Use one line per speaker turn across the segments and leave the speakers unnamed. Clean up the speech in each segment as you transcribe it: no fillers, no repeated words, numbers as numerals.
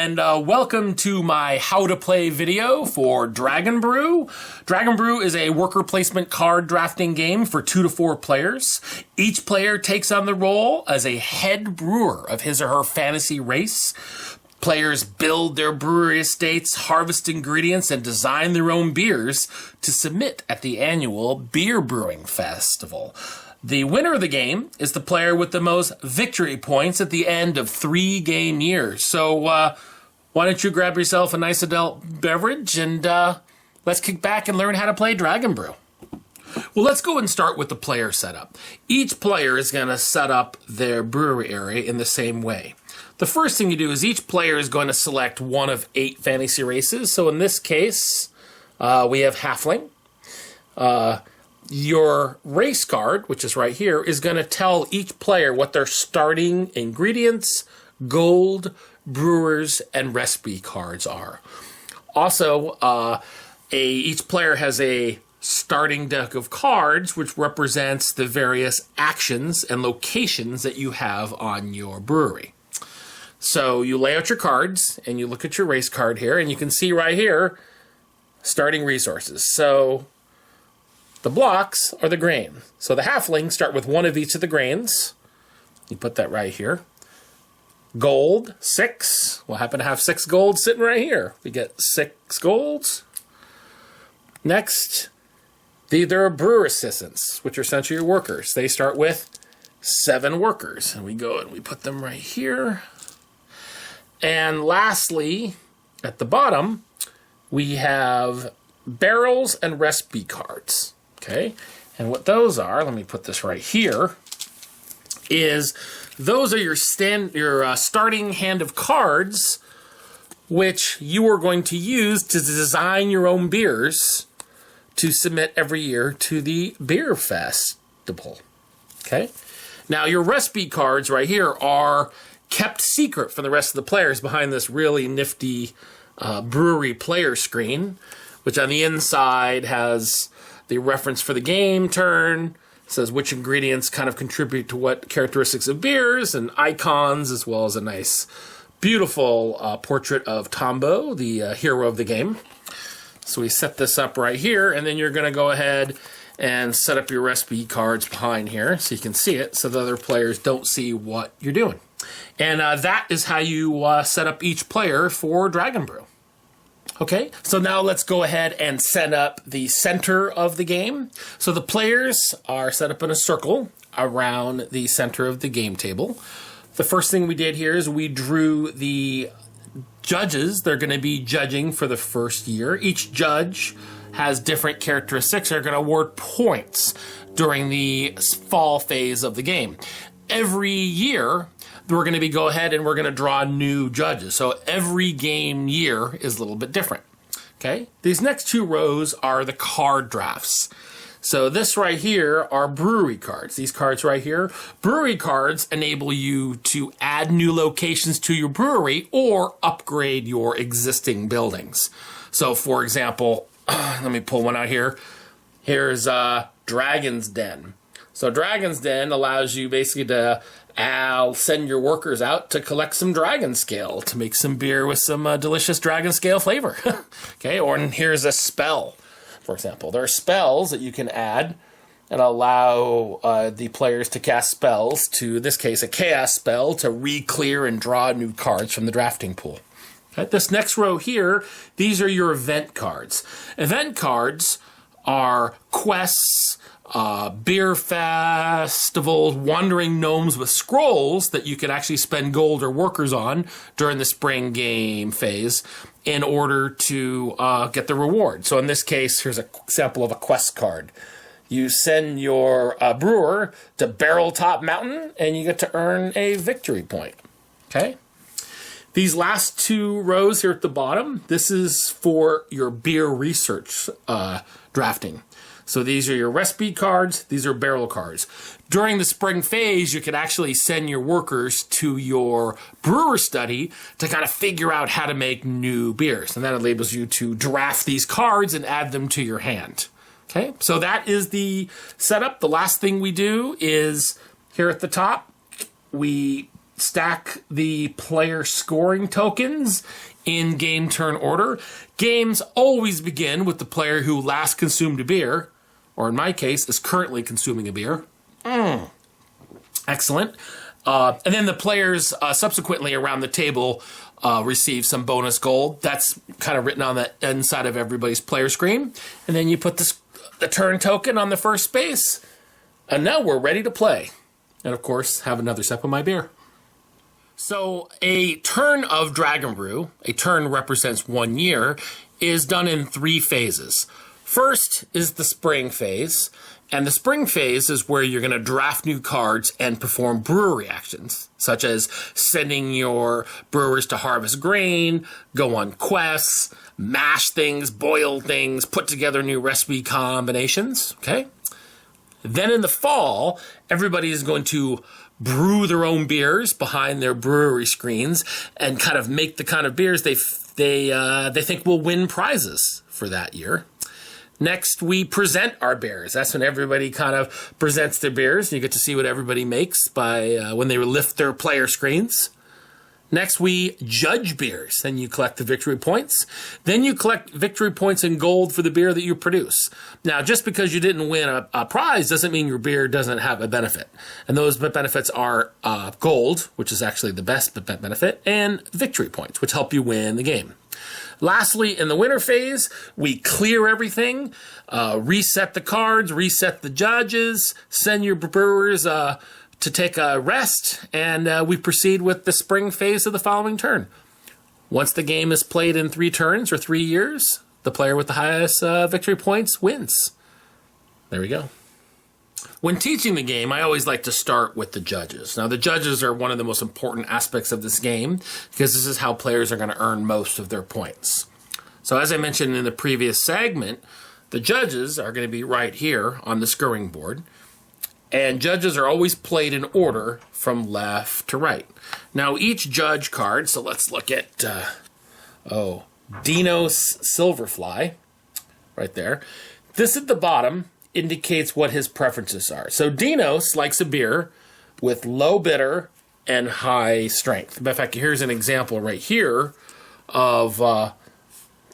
and welcome to my how to play video for Dragon Brew. Dragon Brew is a worker placement card drafting game for 2 to 4 players. Each player takes on the role as a head brewer of his or her fantasy race. Players build their brewery estates, harvest ingredients, and design their own beers to submit at the annual Beer Brewing Festival. The winner of the game is the player with the most victory points at the end of 3 game years. So why don't you grab yourself a nice adult beverage and let's kick back and learn how to play Dragon Brew. Well, let's go and start with the player setup. Each player is going to set up their brewery area in the same way. The first thing you do is each player is going to select one of 8 fantasy races. So in this case, we have Halfling. Your race card, which is right here, is going to tell each player what their starting ingredients, gold, brewers, and recipe cards are. Also, each player has a starting deck of cards, which represents the various actions and locations that you have on your brewery. So you lay out your cards, and you look at your race card here, and you can see right here, starting resources. So the blocks are the grain. So the halflings start with 1 of each of the grains. You put that right here. Gold, 6. We'll happen to have 6 golds sitting right here. We get 6 golds. Next, there are brewer assistants, which are essentially your workers. They start with 7 workers. And we go and we put them right here. And lastly, at the bottom, we have barrels and recipe cards. Okay, and what those are, let me put this right here, is those are your starting hand of cards, which you are going to use to design your own beers to submit every year to the Beer Festival. Okay, now your recipe cards right here are kept secret from the rest of the players behind this really nifty brewery player screen, which on the inside has the reference for the game turn, says which ingredients kind of contribute to what characteristics of beers, and icons, as well as a nice, beautiful portrait of Tombo, the hero of the game. So we set this up right here, and then you're going to go ahead and set up your recipe cards behind here so you can see it, so the other players don't see what you're doing. And that is how you set up each player for Dragon Brew. Okay, so now let's go ahead and set up the center of the game. So the players are set up in a circle around the center of the game table. The first thing we did here is we drew the judges. They're going to be judging for the first year. Each judge has different characteristics. They're going to award points during the fall phase of the game. Every year, we're going to go ahead and we're going to draw new judges. So every game year is a little bit different. Okay, these next 2 rows are the card drafts. So this right here are brewery cards. These cards right here, brewery cards enable you to add new locations to your brewery or upgrade your existing buildings. So for example, let me pull one out here. Here's Dragon's Den. So Dragon's Den allows you basically to send your workers out to collect some dragon scale to make some beer with some delicious dragon scale flavor. Okay, or here's a spell, for example. There are spells that you can add and allow the players to cast spells to, in this case, a chaos spell to re-clear and draw new cards from the drafting pool. Okay, this next row here, these are your event cards. Event cards are quests, beer festivals, wandering gnomes with scrolls that you can actually spend gold or workers on during the spring game phase in order to get the reward. So in this case, here's an example of a quest card. You send your brewer to Barrel Top Mountain, and you get to earn a victory point. Okay? These last 2 rows here at the bottom, this is for your beer research drafting. So these are your recipe cards, these are barrel cards. During the spring phase, you can actually send your workers to your brewer study to kind of figure out how to make new beers. And that enables you to draft these cards and add them to your hand. Okay, so that is the setup. The last thing we do is here at the top, we stack the player scoring tokens in game turn order. Games always begin with the player who last consumed a beer, or in my case, is currently consuming a beer. Excellent. And then the players subsequently around the table receive some bonus gold. That's kind of written on the inside of everybody's player screen. And then you put the turn token on the first space. And now we're ready to play. And of course, have another sip of my beer. So a turn of Dragon Brew, a turn represents 1 year, is done in 3 phases. First is the spring phase, and the spring phase is where you're going to draft new cards and perform brewery actions, such as sending your brewers to harvest grain, go on quests, mash things, boil things, put together new recipe combinations, okay? Then in the fall, everybody is going to brew their own beers behind their brewery screens and kind of make the kind of beers they think will win prizes for that year. Next, we present our beers. That's when everybody kind of presents their beers. You get to see what everybody makes by when they lift their player screens. Next, we judge beers. Then you collect the victory points. Then you collect victory points and gold for the beer that you produce. Now, just because you didn't win a prize doesn't mean your beer doesn't have a benefit. And those benefits are gold, which is actually the best benefit, and victory points, which help you win the game. Lastly, in the winter phase, we clear everything, reset the cards, reset the judges, send your brewers to take a rest, and we proceed with the spring phase of the following turn. Once the game is played in 3 turns or 3 years, the player with the highest victory points wins. There we go. When teaching the game, I always like to start with the judges. Now, the judges are one of the most important aspects of this game because this is how players are going to earn most of their points. So as I mentioned in the previous segment, the judges are going to be right here on the scoring board. And judges are always played in order from left to right. Now, each judge card, so let's look at, Dinos Silverfly, right there. This at the bottom indicates what his preferences are. So Dinos likes a beer with low bitter and high strength. In fact, here's an example right here of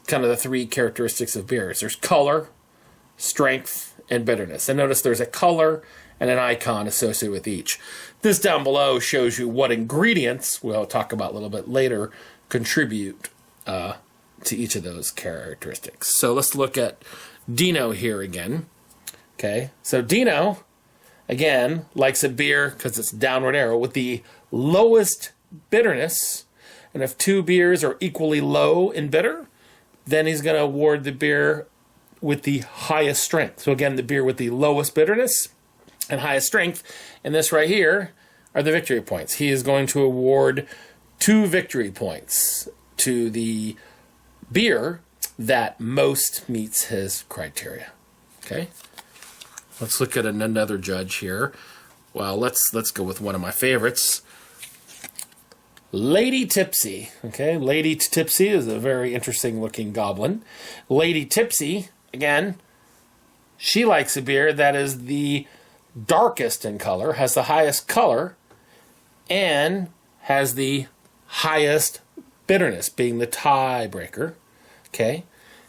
kind of the 3 characteristics of beers. There's color, strength, and bitterness. And notice there's a color and an icon associated with each. This down below shows you what ingredients, we'll talk about a little bit later, contribute to each of those characteristics. So let's look at Dino here again. Okay, so Dino, again, likes a beer, because it's downward arrow, with the lowest bitterness. And if 2 beers are equally low in bitter, then he's going to award the beer with the highest strength. So again, the beer with the lowest bitterness and highest strength. And this right here are the victory points. He is going to award 2 victory points to the beer that most meets his criteria. Okay? Let's look at another judge here. Well, let's go with one of my favorites. Lady Tipsy. Okay, Lady Tipsy is a very interesting looking goblin. Lady Tipsy, again, she likes a beer that is the darkest in color, has the highest color, and has the highest bitterness, being the tiebreaker. Okay,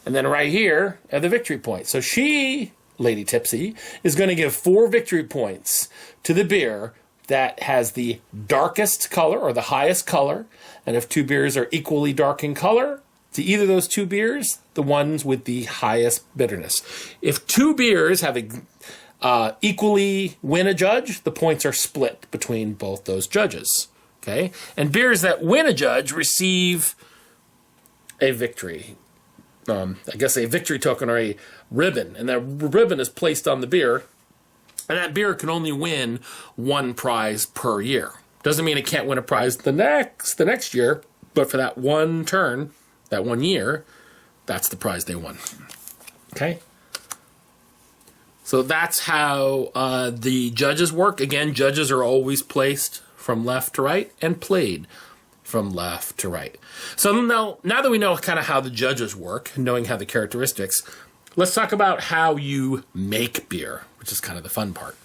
and then right here are the victory points. So she, Lady Tipsy, is going to give 4 victory points to the beer that has the darkest color or the highest color. And if 2 beers are equally dark in color, to either of those 2 beers, the ones with the highest bitterness. If 2 beers have equally win a judge, the points are split between both those judges. Okay, and beers that win a judge receive a victory. I guess a victory token or a ribbon, and that ribbon is placed on the beer, and that beer can only win 1 prize per year. Doesn't mean it can't win a prize the next year, but for that one turn, that 1 year, that's the prize they won. Okay? So that's how the judges work. Again, judges are always placed from left to right and played from left to right. So now that we know kind of how the judges work, knowing how the characteristics, let's talk about how you make beer, which is kind of the fun part.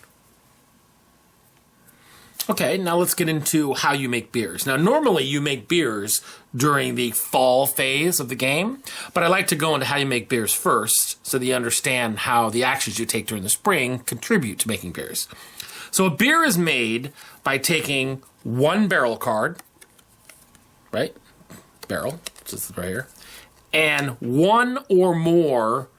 Okay, now let's get into how you make beers. Now, normally you make beers during the fall phase of the game, but I like to go into how you make beers first so that you understand how the actions you take during the spring contribute to making beers. So a beer is made by taking one barrel card, right? Barrel, just right here, and one or more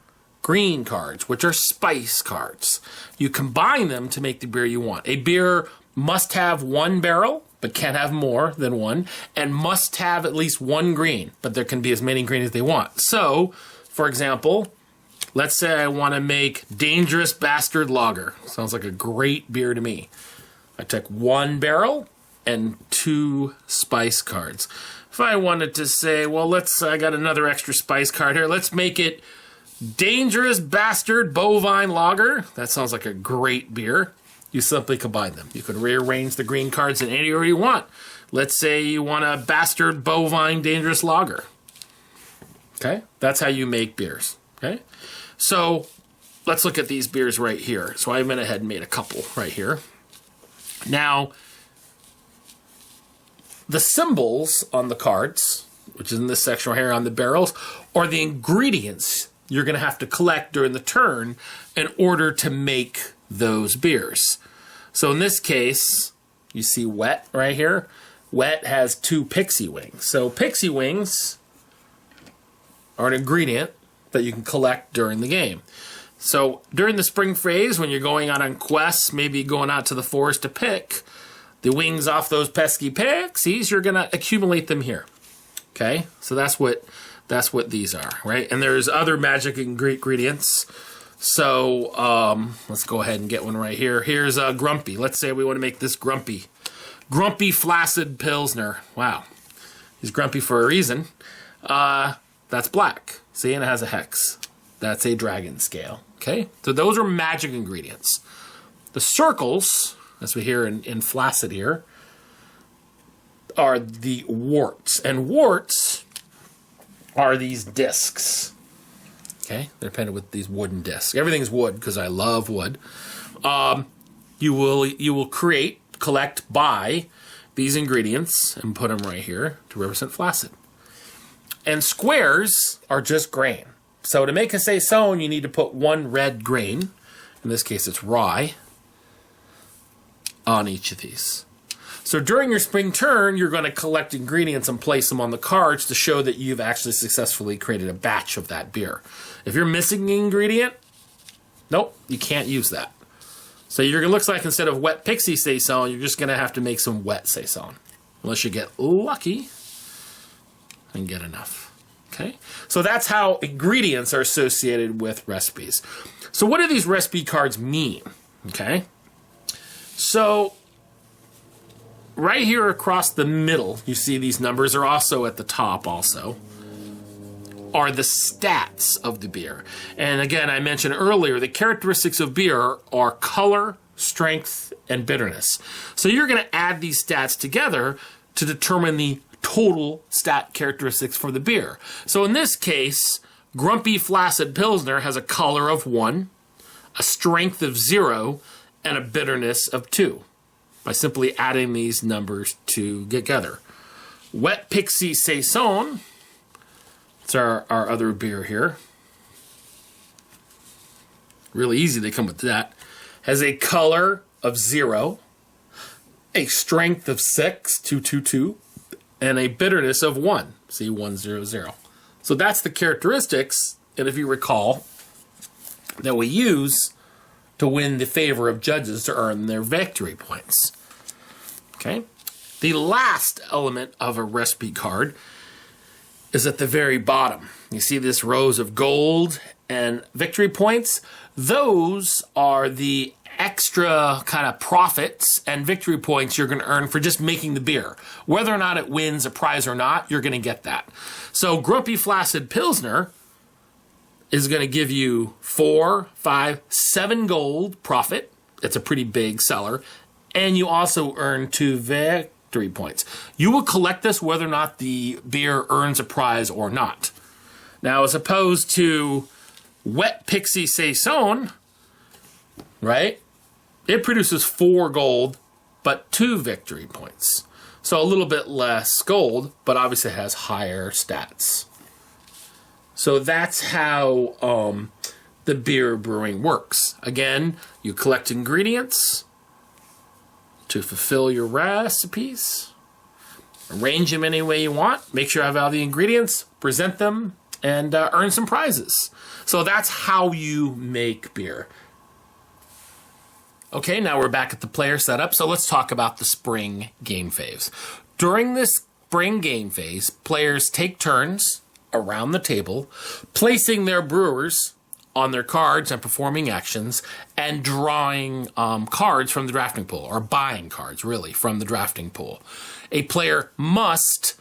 green cards, which are spice cards. You combine them to make the beer you want. A beer must have one barrel, but can't have more than one, and must have at least one green, but there can be as many green as they want. So, for example, let's say I want to make Dangerous Bastard Lager. Sounds like a great beer to me. I took one barrel and 2 spice cards. If I wanted to say, well, I got another extra spice card here. Let's make it Dangerous Bastard Bovine Lager. That sounds like a great beer. You simply combine them. You can rearrange the green cards in any order you want. Let's say you want a Bastard Bovine Dangerous Lager. Okay? That's how you make beers. Okay? So let's look at these beers right here. So I went ahead and made a couple right here. Now, the symbols on the cards, which is in this section right here on the barrels, are the ingredients you're going to have to collect during the turn in order to make those beers. So in this case, you see Wet right here. Wet has 2 pixie wings. So pixie wings are an ingredient that you can collect during the game. So during the spring phase, when you're going out on quests, maybe going out to the forest to pick the wings off those pesky pixies, you're going to accumulate them here. Okay? So that's what these are, right? And there's other magic ingredients. So let's go ahead and get one right here. Here's a Grumpy. Let's say we want to make this Grumpy. Grumpy Flaccid Pilsner. Wow. He's grumpy for a reason. That's black. See, and it has a hex. That's a dragon scale. Okay? So those are magic ingredients. The circles, as we hear in Flaccid here, are the warts. And warts are these discs. Okay, they're painted with these wooden discs. Everything's wood because I love wood. You will collect, buy these ingredients and put them right here to represent Flaccid. And squares are just grain. So to make a saison, you need to put 1 red grain. In this case, it's rye on each of these. So during your spring turn, you're going to collect ingredients and place them on the cards to show that you've actually successfully created a batch of that beer. If you're missing an ingredient, nope, you can't use that. So it looks like instead of Wet Pixie Saison, you're just going to have to make some Wet Saison. Unless you get lucky and get enough. Okay? So that's how ingredients are associated with recipes. So what do these recipe cards mean? Okay? So right here across the middle, you see these numbers are also at the top also, are the stats of the beer. And again, I mentioned earlier, the characteristics of beer are color, strength, and bitterness. So you're going to add these stats together to determine the total stat characteristics for the beer. So in this case, Grumpy Flaccid Pilsner has a color of 1, a strength of 0, and a bitterness of 2. By simply adding these numbers together. Wet Pixie Saison, it's our other beer here. Really easy to come with that. Has a color of 0, a strength of 6, 222, and a bitterness of 1, see 100. So that's the characteristics, and if you recall, that we use to win the favor of judges to earn their victory points. Okay? The last element of a recipe card is at the very bottom. You see this rows of gold and victory points? Those are the extra kind of profits and victory points you're going to earn for just making the beer. Whether or not it wins a prize or not, you're going to get that. So Grumpy Flaccid Pilsner is going to give you 4, 5, 7 gold profit. It's a pretty big seller. And you also earn 2 victory points. You will collect this whether or not the beer earns a prize or not. Now, as opposed to Wet Pixie Saison, right? It produces 4 gold but 2 victory points. So a little bit less gold, but obviously has higher stats. So that's how the beer brewing works. Again, you collect ingredients to fulfill your recipes. Arrange them any way you want. Make sure you have all the ingredients. Present them and earn some prizes. So that's how you make beer. Okay, now we're back at the player setup. So let's talk about the spring game phase. During this spring game phase, players take turns around the table, placing their brewers on their cards and performing actions, and drawing cards from the drafting pool, or buying cards, really, from the drafting pool. A player must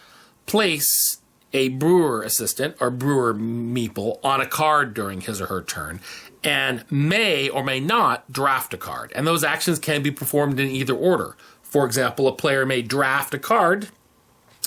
place a brewer assistant or brewer meeple on a card during his or her turn, and may or may not draft a card. And those actions can be performed in either order. For example, a player may draft a card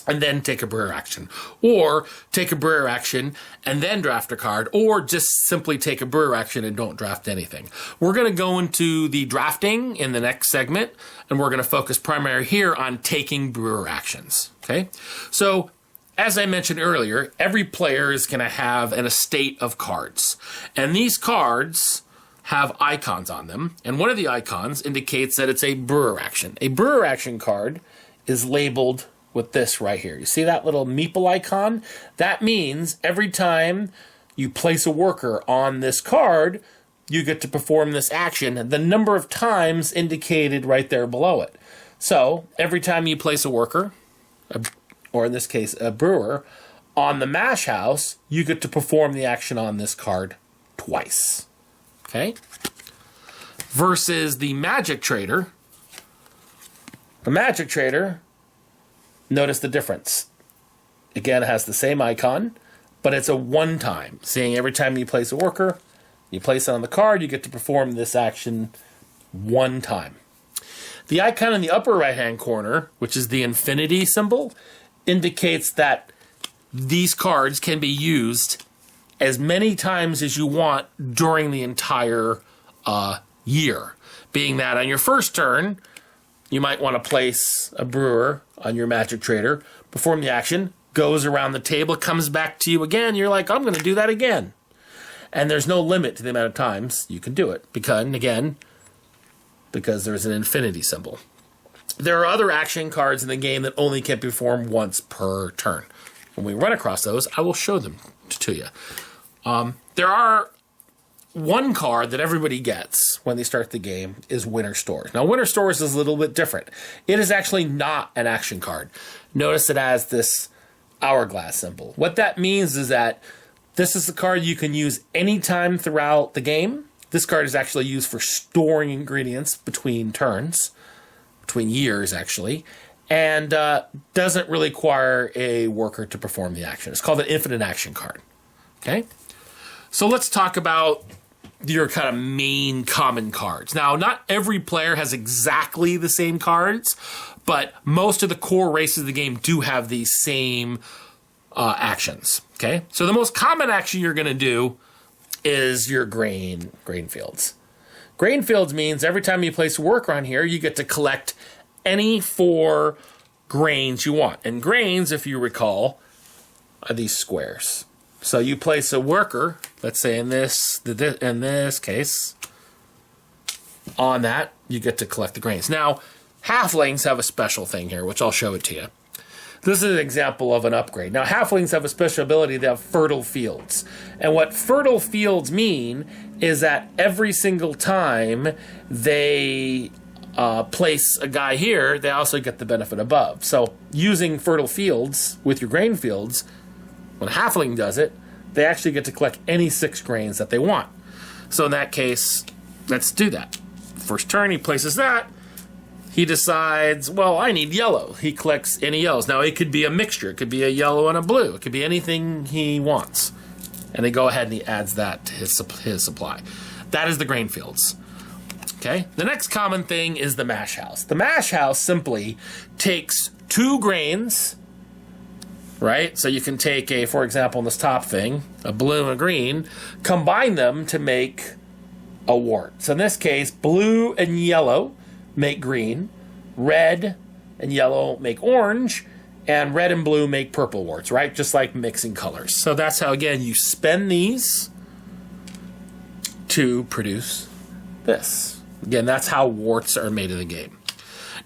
and then take a brewer action, or take a brewer action and then draft a card, or just simply take a brewer action and don't draft anything. We're going to go into the drafting in the next segment, and we're going to focus primarily here on taking brewer actions. Okay, so as I mentioned earlier, every player is going to have an estate of cards, and these cards have icons on them, and one of the icons indicates that it's a brewer action. A brewer action card is labeled with this right here. You see that little meeple icon? That means every time you place a worker on this card, you get to perform this action, the number of times indicated right there below it. So every time you place a worker, or in this case a brewer, on the mash house, you get to perform the action on this card twice. Okay? Versus the magic trader. The magic trader, notice the difference. Again, it has the same icon, but it's a one-time. Seeing every time you place a worker, you place it on the card, you get to perform this action one time. The icon in the upper right-hand corner, which is the infinity symbol, indicates that these cards can be used as many times as you want during the entire year. Being that on your first turn, you might want to place a brewer on your magic trader, perform the action, goes around the table, comes back to you again. You're like, I'm going to do that again. And there's no limit to the amount of times you can do it. Because there's an infinity symbol. There are other action cards in the game that only can be performed once per turn. When we run across those, I will show them to you. There are one card that everybody gets when they start the game is Winter Stores. Now, Winter Stores is a little bit different. It is actually not an action card. Notice it has this hourglass symbol. What that means is that this is the card you can use anytime throughout the game. This card is actually used for storing ingredients between turns, between years actually, and doesn't really require a worker to perform the action. It's called an infinite action card. Okay? So let's talk about your kind of main common cards. Now, not every player has exactly the same cards, but most of the core races of the game do have these same actions. Okay, so the most common action you're going to do is your grain fields. Grain fields means every time you place a worker on here, you get to collect any 4 grains you want. And grains, if you recall, are these squares. So you place a worker, let's say in this case, on that, you get to collect the grains. Now, halflings have a special thing here, which I'll show it to you. This is an example of an upgrade. Now, halflings have a special ability. They have fertile fields. And what fertile fields mean is that every single time they place a guy here, they also get the benefit above. So using fertile fields with your grain fields, when a halfling does it, they actually get to collect any 6 grains that they want. So in that case, let's do that. First turn, he places that. He decides, well, I need yellow. He collects any yellows. Now, it could be a mixture. It could be a yellow and a blue. It could be anything he wants. And they go ahead and he adds that to his supply. That is the grain fields. Okay? The next common thing is the mash house. The mash house simply takes 2 grains, right? So you can take for example, in this top thing, a blue and a green, combine them to make a wart. So in this case, blue and yellow make green. red and yellow make orange, and red and blue make purple warts, right? Just like mixing colors. So that's how, again, you spend these to produce this. Again, that's how warts are made in the game.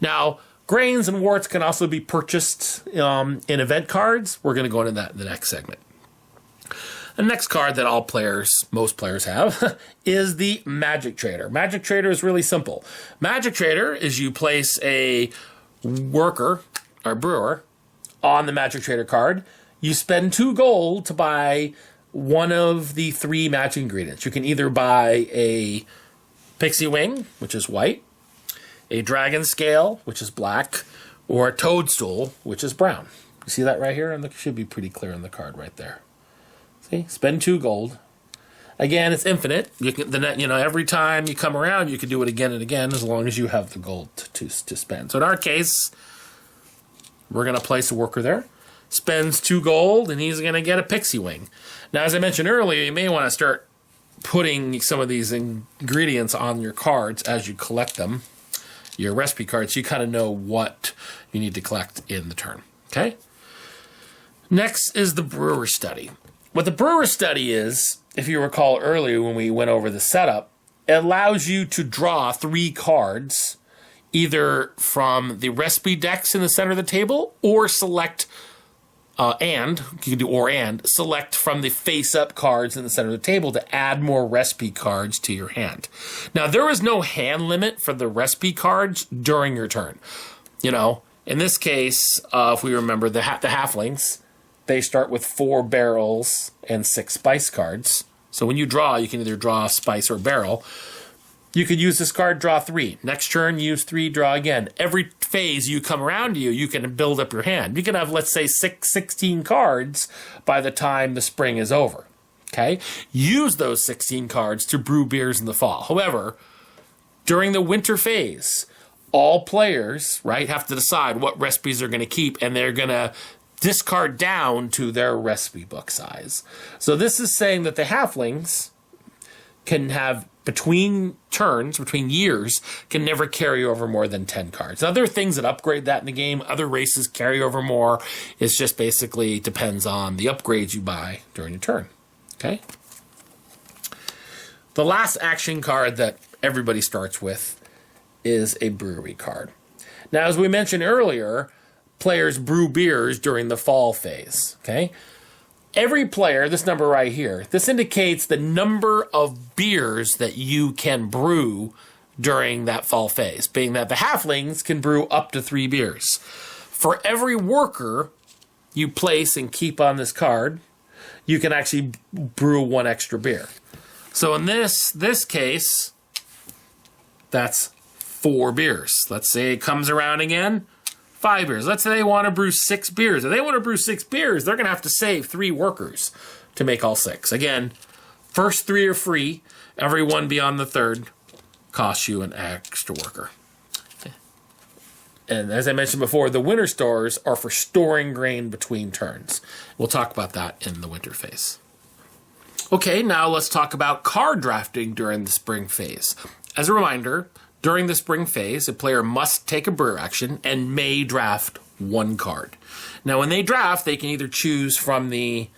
Now, grains and warts can also be purchased in event cards. We're going to go into that in the next segment. The next card that most players have, is the Magic Trader. Magic Trader is really simple. Magic Trader is you place a worker or brewer on the Magic Trader card. You spend 2 gold to buy one of the 3 magic ingredients. You can either buy a pixie wing, which is white, a dragon scale, which is black, or a toadstool, which is brown. You see that right here? And it should be pretty clear on the card right there. See, spend 2 gold. Again, it's infinite. You can, every time you come around, you can do it again and again as long as you have the gold to spend. So in our case, we're going to place a worker there. Spends 2 gold, and he's going to get a pixie wing. Now, as I mentioned earlier, you may want to start putting some of these ingredients on your cards as you collect them, your recipe cards, so you kind of know what you need to collect in the turn. Okay? Next is the brewer study. What the brewer study is, if you recall earlier when we went over the setup, it allows you to draw 3 cards, either from the recipe decks in the center of the table, or select, select from the face-up cards in the center of the table to add more recipe cards to your hand. Now, there is no hand limit for the recipe cards during your turn. In this case, if we remember the halflings, they start with 4 barrels and 6 spice cards. So when you draw, you can either draw a spice or a barrel. You could use this card, draw 3. Next turn, use 3, draw again. Every phase you come around to you can build up your hand. You can have, let's say, 16 cards by the time the spring is over. Okay? Use those 16 cards to brew beers in the fall. However, during the winter phase, all players, right, have to decide what recipes they're going to keep, and they're going to discard down to their recipe book size. So this is saying that the halflings can have, between turns, between years, can never carry over more than 10 cards. Now, there are things that upgrade that in the game. Other races carry over more. It's just basically depends on the upgrades you buy during your turn. Okay? The last action card that everybody starts with is a brewery card. Now, as we mentioned earlier, players brew beers during the fall phase, okay? Every player, this number right here, this indicates the number of beers that you can brew during that fall phase, being that the halflings can brew up to 3 beers. For every worker you place and keep on this card, you can actually brew 1 extra beer. So in this case, that's 4 beers. Let's say it comes around again. 5 beers. Let's say they want to brew 6 beers. If they want to brew 6 beers, they're going to have to save 3 workers to make all 6. Again, first 3 are free. Every one beyond the third costs you an extra worker. And as I mentioned before, the winter stores are for storing grain between turns. We'll talk about that in the winter phase. Okay, now let's talk about card drafting during the spring phase. As a reminder, during the spring phase, a player must take a brewer action and may draft 1 card. Now, when they draft, they can either choose from the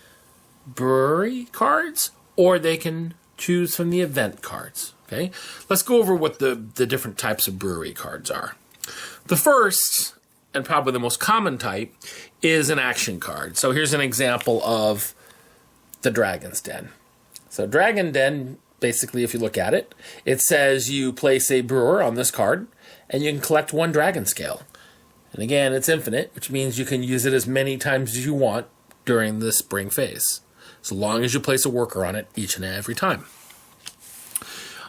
brewery cards or they can choose from the event cards. Okay, let's go over what the different types of brewery cards are. The first, and probably the most common type, is an action card. So here's an example of the Dragon's Den. So Dragon Den, basically, if you look at it, it says you place a brewer on this card, and you can collect 1 dragon scale. And again, it's infinite, which means you can use it as many times as you want during the spring phase, so long as you place a worker on it each and every time.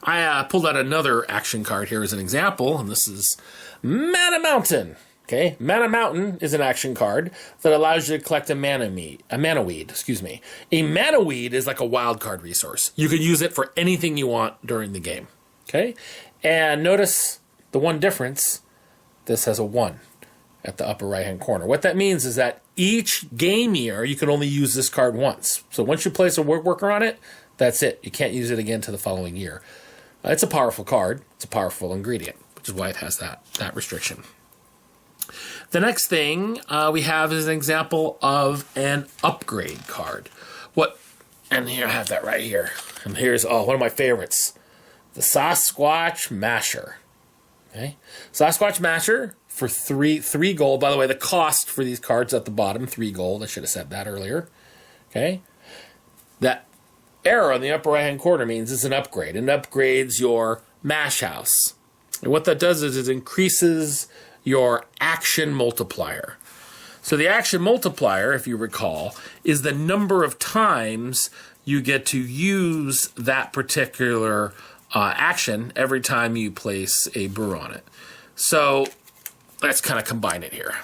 I pulled out another action card here as an example, and this is Mana Mountain. Okay, Mana Mountain is an action card that allows you to collect a mana weed. A mana weed is like a wild card resource. You can use it for anything you want during the game. Okay, and notice the one difference. This has a 1 at the upper right-hand corner. What that means is that each game year, you can only use this card once. So once you place a worker on it, that's it. You can't use it again to the following year. It's a powerful card. It's a powerful ingredient, which is why it has that restriction. The next thing we have is an example of an upgrade card. And here I have that right here. And here's one of my favorites, the Sasquatch Masher. Okay, Sasquatch Masher for three gold. By the way, the cost for these cards at the bottom, 3 gold. I should have said that earlier. Okay, that arrow in the upper right-hand corner means it's an upgrade. It upgrades your mash house. And what that does is it increases your action multiplier. So the action multiplier, if you recall, is the number of times you get to use that particular action every time you place a brew on it. So let's kind of combine it here.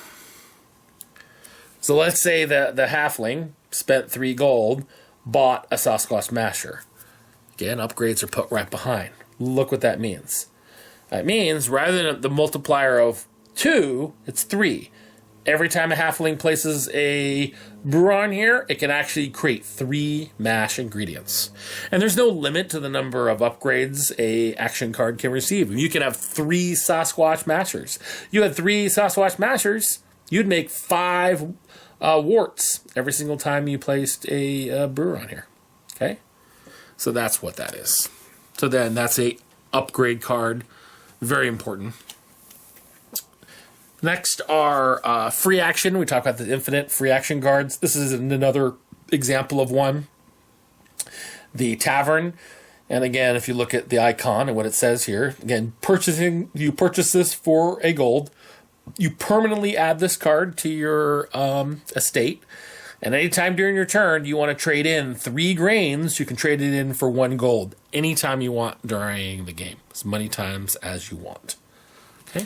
So let's say that the halfling spent 3 gold, bought a Sasquatch Masher. Again, upgrades are put right behind. Look what that means. That means rather than the multiplier of 2, it's 3. Every time a halfling places a brew on here, it can actually create 3 mash ingredients. And there's no limit to the number of upgrades a action card can receive. You can have 3 Sasquatch Mashers. You had 3 Sasquatch Mashers, you'd make 5 warts every single time you placed a brewer on here. Okay? So that's what that is. So then that's a upgrade card. Very important. Next are free action. We talk about the infinite free action cards. This is another example of one. The Tavern. And again, if you look at the icon and what it says here, again, you purchase this for a gold. You permanently add this card to your estate. And anytime during your turn you want to trade in 3 grains, you can trade it in for 1 gold anytime you want during the game. As many times as you want. Okay.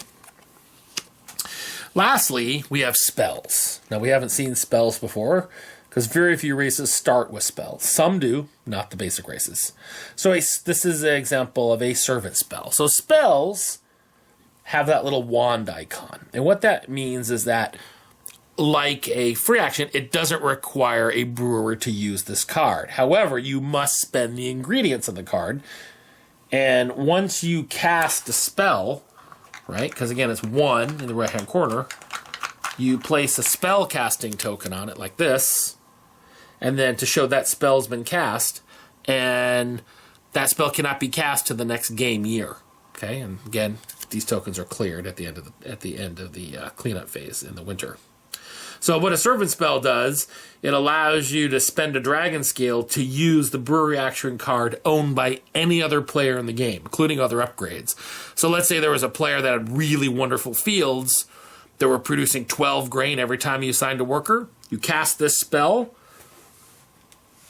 Lastly, we have spells. Now, we haven't seen spells before because very few races start with spells. Some do, not the basic races. So this is an example of a servant spell. So spells have that little wand icon. And what that means is that, like a free action, it doesn't require a brewer to use this card. However, you must spend the ingredients of the card. And once you cast a spell, right, because again it's 1 in the right-hand corner, you place a spell casting token on it like this, and then to show that spell's been cast, and that spell cannot be cast to the next game year. Okay, and again, these tokens are cleared at the end of the cleanup phase in the winter. So what a servant spell does, it allows you to spend a dragon scale to use the brewery action card owned by any other player in the game, including other upgrades. So let's say there was a player that had really wonderful fields that were producing 12 grain every time you assigned a worker. You cast this spell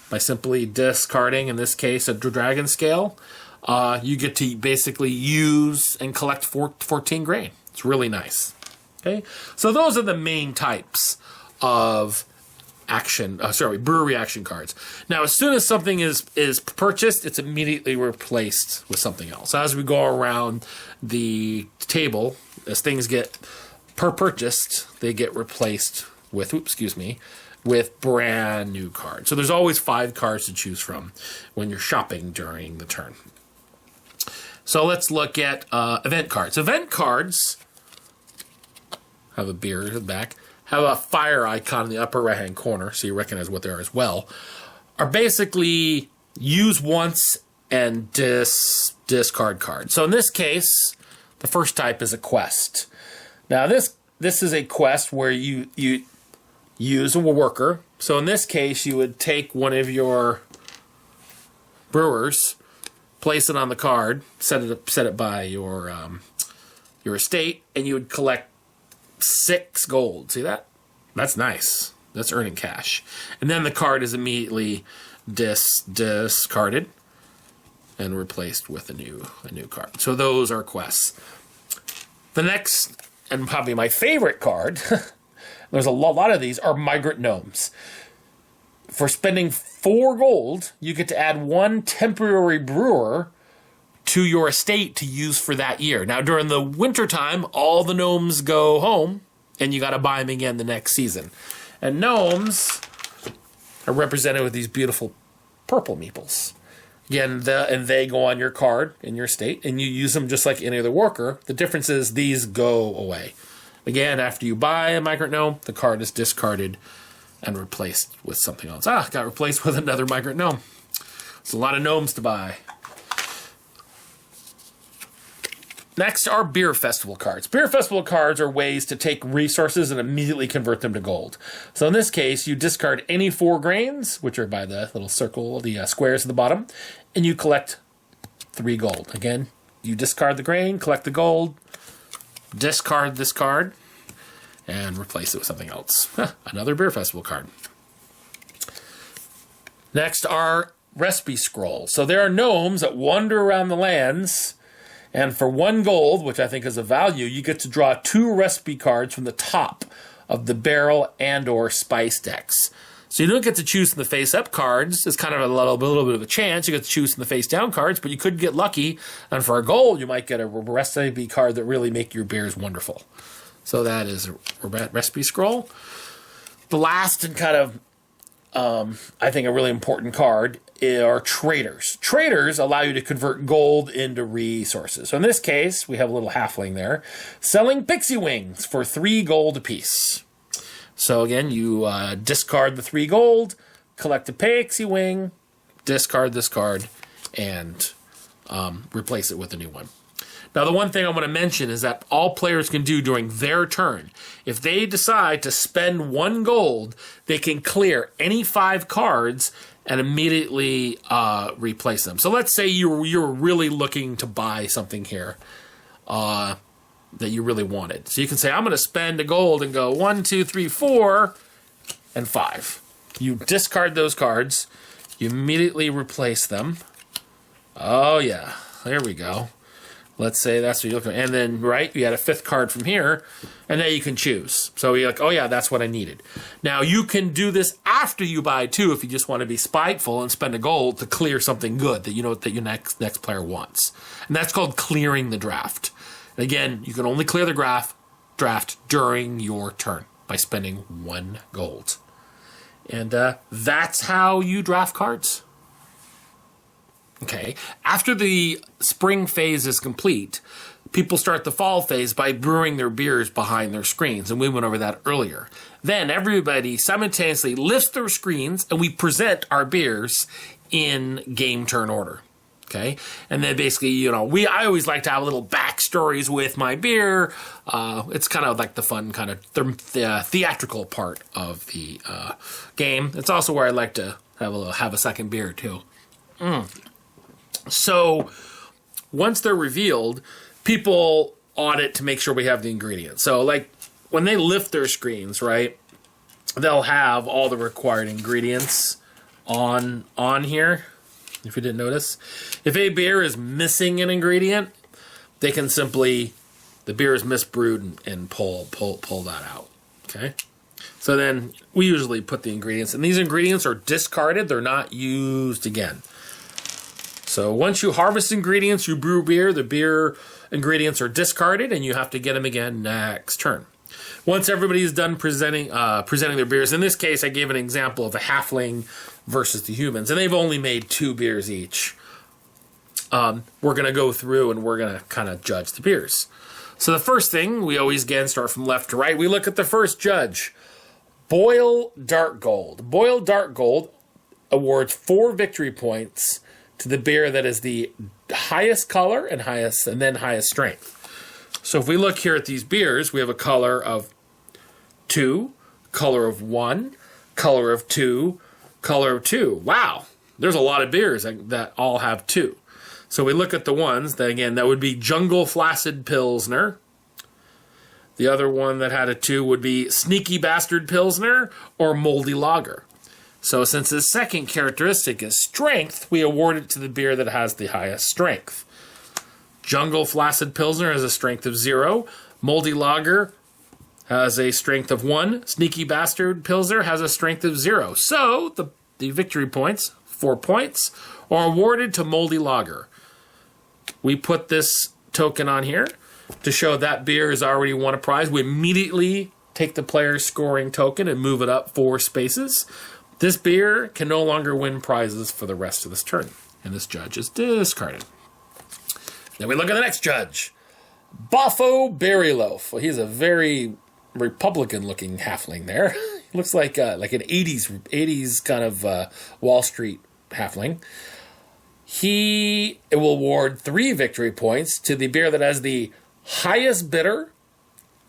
by simply discarding, in this case, a dragon scale. You get to basically use and collect 14 grain. It's really nice. Okay, so those are the main types of brewery action cards. Now, as soon as something is purchased, it's immediately replaced with something else. As we go around the table, as things get purchased, they get replaced with, with brand new cards. So there's always 5 cards to choose from when you're shopping during the turn. So let's look at event cards. Event cards have a beer in the back, have a fire icon in the upper right-hand corner, so you recognize what they are as well, are basically use once and discard cards. So in this case, the first type is a quest. Now this is a quest where you use a worker. So in this case, you would take one of your brewers, place it on the card, set it by your estate, and you would collect 6 gold. See that? That's nice. That's earning cash. And then the card is immediately discarded and replaced with a new card. So those are quests. The next, and probably my favorite card, there's a lot of these, are migrant gnomes. For spending 4 gold, you get to add 1 temporary brewer to your estate to use for that year. Now, during the winter time, all the gnomes go home, and you got to buy them again the next season. And gnomes are represented with these beautiful purple meeples. Again, and they go on your card in your estate, and you use them just like any other worker. The difference is these go away. Again, after you buy a migrant gnome, the card is discarded and replaced with something else. Got replaced with another migrant gnome. It's a lot of gnomes to buy. Next are beer festival cards. Beer festival cards are ways to take resources and immediately convert them to gold. So in this case, you discard any 4 grains, which are by the little circle, the squares at the bottom, and you collect 3 gold. Again, you discard the grain, collect the gold, discard this card, and replace it with something else. Another beer festival card. Next are recipe scrolls. So there are gnomes that wander around the lands, and for 1 gold, which I think is a value, you get to draw 2 recipe cards from the top of the barrel and or spice decks. So you don't get to choose from the face-up cards. It's kind of a little bit of a chance. You get to choose from the face-down cards, but you could get lucky. And for a gold, you might get a recipe card that really make your beers wonderful. So that is a recipe scroll. The last and kind of, I think, a really important card are traders. Traders allow you to convert gold into resources. So in this case, we have a little halfling there, selling pixie wings for 3 gold apiece. So again, you discard the 3 gold, collect a pixie wing, discard this card, and replace it with a new one. Now, the one thing I want to mention is that all players can do during their turn, if they decide to spend 1 gold, they can clear any 5 cards and immediately replace them. So let's say you're really looking to buy something here that you really wanted. So you can say, I'm going to spend a gold and go 1, 2, 3, 4, and 5. You discard those cards. You immediately replace them. Oh, yeah. There we go. Let's say that's what you're looking at. And then, right, you had a 5th card from here, and now you can choose. So you're like, oh, yeah, that's what I needed. Now, you can do this after you buy, too, if you just want to be spiteful and spend a gold to clear something good that you know that your next player wants. And that's called clearing the draft. And again, you can only clear the draft during your turn by spending 1 gold. And that's how you draft cards. Okay, after the spring phase is complete, people start the fall phase by brewing their beers behind their screens, and we went over that earlier. Then everybody simultaneously lifts their screens, and we present our beers in game turn order. Okay, and then basically, you know, I always like to have little backstories with my beer. It's kind of like the fun kind of theatrical part of the game. It's also where I like to have a second beer too. So once they're revealed, people audit to make sure we have the ingredients. So like when they lift their screens, right, they'll have all the required ingredients on here. If you didn't notice, if a beer is missing an ingredient, they can simply, the beer is misbrewed and pull that out. Okay. So then we usually put the ingredients, and these ingredients are discarded. They're not used again. So once you harvest ingredients, you brew beer, the beer ingredients are discarded, and you have to get them again next turn. Once everybody's done presenting their beers, in this case, I gave an example of a halfling versus the humans, and they've only made 2 beers each. We're going to go through and we're going to kind of judge the beers. So the first thing, we always again start from left to right. We look at the first judge. Boil Dark Gold. Boil Dark Gold awards 4 victory points to the beer that is the highest color and then highest strength. So if we look here at these beers, we have a color of 2, color of 1, color of 2, color of 2. Wow, there's a lot of beers that all have 2. So we look at the ones, that again, that would be Jungle Flaccid Pilsner. The other one that had a 2 would be Sneaky Bastard Pilsner or Moldy Lager. So since the second characteristic is strength, we award it to the beer that has the highest strength. Jungle Flaccid Pilsner has a strength of 0. Moldy Lager has a strength of 1. Sneaky Bastard Pilsner has a strength of 0. So the victory points, 4 points, are awarded to Moldy Lager. We put this token on here to show that beer has already won a prize. We immediately take the player's scoring token and move it up 4 spaces. This beer can no longer win prizes for the rest of this turn, and this judge is discarded. Then we look at the next judge. Boffo Berry Loaf. Well, he's a very Republican-looking halfling there. He looks like an 80s kind of Wall Street halfling. It will award 3 victory points to the beer that has the highest bitter,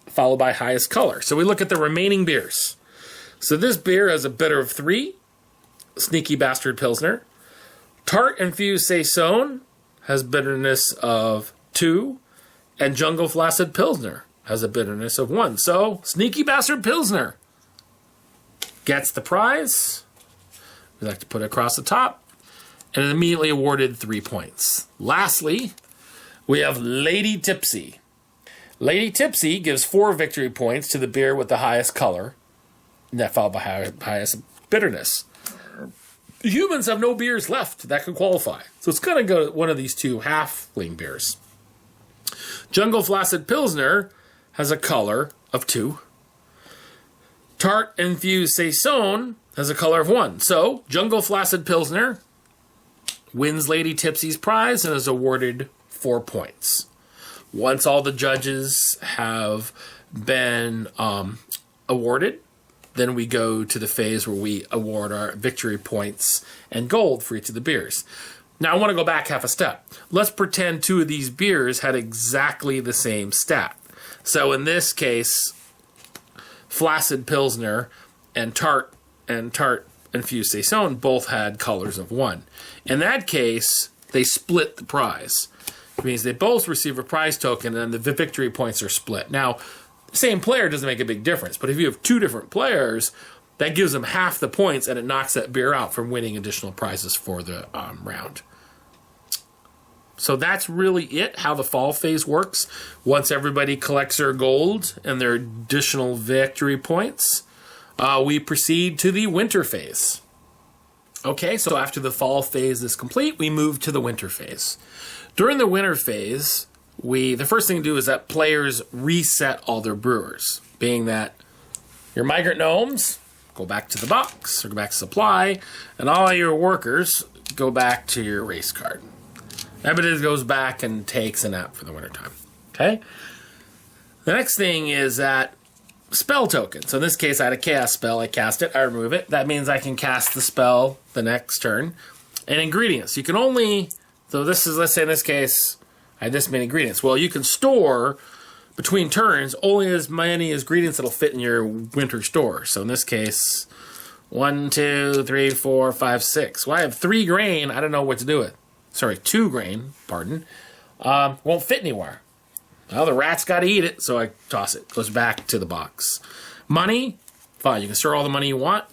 followed by highest color. So we look at the remaining beers. So this beer has a bitter of 3, Sneaky Bastard Pilsner. Tart Infused Saison has bitterness of 2, and Jungle Flaccid Pilsner has a bitterness of 1. So Sneaky Bastard Pilsner gets the prize. We like to put it across the top, and it immediately awarded 3 points. Lastly, we have Lady Tipsy. Lady Tipsy gives 4 victory points to the beer with the highest color, and that followed by highest bitterness. The humans have no beers left that could qualify, so it's going to go to one of these 2 halfling beers. Jungle Flaccid Pilsner has a color of 2. Tart Infused Saison has a color of 1. So, Jungle Flaccid Pilsner wins Lady Tipsy's prize and is awarded 4 points. Once all the judges have been awarded, then we go to the phase where we award our victory points and gold for each of the beers. Now, I want to go back half a step. Let's pretend 2 of these beers had exactly the same stat. So in this case, Flaccid Pilsner and Tart Infused Saison both had colors of 1. In that case, they split the prize. It means they both receive a prize token and the victory points are split. Now, the same player doesn't make a big difference, but if you have 2 different players, that gives them half the points and it knocks that beer out from winning additional prizes for the round. So that's really it, how the fall phase works. Once everybody collects their gold and their additional victory points, we proceed to the winter phase. Okay, so after the fall phase is complete, we move to the winter phase. During the winter phase, the first thing to do is that players reset all their brewers, being that your migrant gnomes go back to the box or go back to supply, and all your workers go back to your race card. Everybody goes back and takes a nap for the wintertime. Okay? The next thing is that spell token. So in this case, I had a chaos spell. I cast it. I remove it. That means I can cast the spell the next turn. And ingredients. You can only... So this is, let's say in this case, I had this many ingredients. Well, you can store between turns only as many ingredients that'll fit in your winter store. So in this case, 1, 2, 3, 4, 5, 6. Well, I have 3 grain. I don't know what to do with. Sorry, 2 grain, pardon. Won't fit anywhere. Well, the rats got to eat it, so I toss it. Goes back to the box. Money, fine. You can store all the money you want.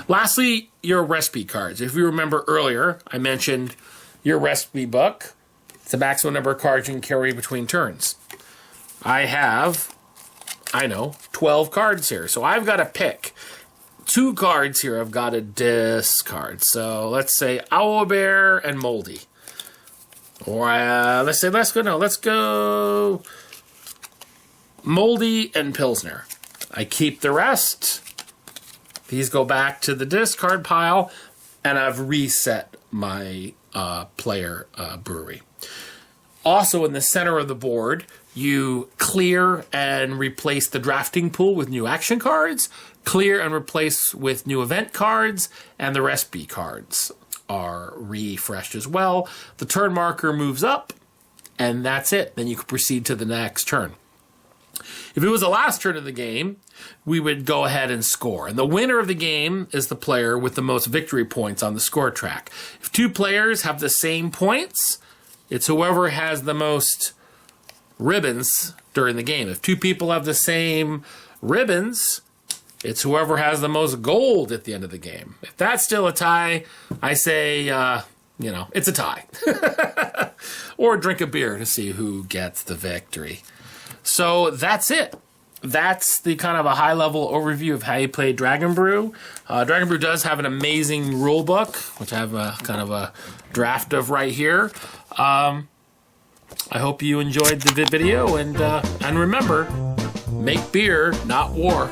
Lastly, your recipe cards. If you remember earlier, I mentioned your recipe book. It's the maximum number of cards you can carry between turns. I have, 12 cards here. So I've got to pick 2 cards here I've got to discard. So let's say Owlbear and Moldy. Or let's go Moldy and Pilsner. I keep the rest. These go back to the discard pile, and I've reset my player brewery. Also, in the center of the board, you clear and replace the drafting pool with new action cards, clear and replace with new event cards, and the recipe cards are refreshed as well. The turn marker moves up, and that's it. Then you can proceed to the next turn. If it was the last turn of the game, we would go ahead and score. And the winner of the game is the player with the most victory points on the score track. If 2 players have the same points, it's whoever has the most ribbons during the game. If 2 people have the same ribbons, it's whoever has the most gold at the end of the game. If that's still a tie, I say, it's a tie. Or drink a beer to see who gets the victory. So that's it. That's the kind of a high-level overview of how you play Dragon Brew. Dragon Brew does have an amazing rule book, which I have a kind of a draft of right here. I hope you enjoyed the video, and remember, make beer, not war.